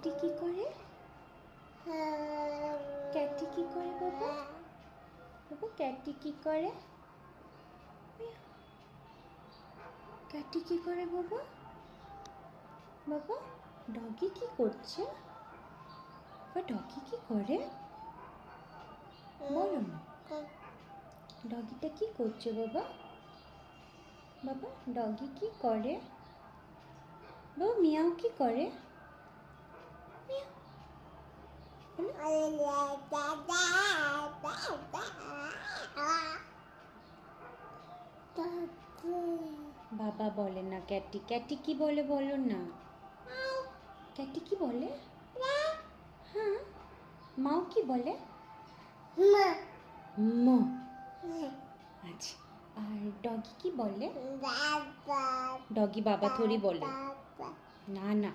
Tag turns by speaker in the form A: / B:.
A: ক্যাটটি কি করে? ক্যাটটি কি করে বাবা? বাবা ক্যাটটি কি করে? ক্যাটটি কি করে বাবা? বাবা ডগি কি করছে? বাবা ডগি কি করে বলো না। ডগিটা কি করছে বাবা? বাবা ডগি কি করে? বাবা মিয়াও কি করে? বাবা বলে না ক্যাটি। ক্যাটি কি বলে বলো না। ক্যাটি কি বলে? হ্যাঁ মাও কি বলে? মা। আচ্ছা আর ডগি কি বলে? ডগি বাবা থোড়ি বলে না না।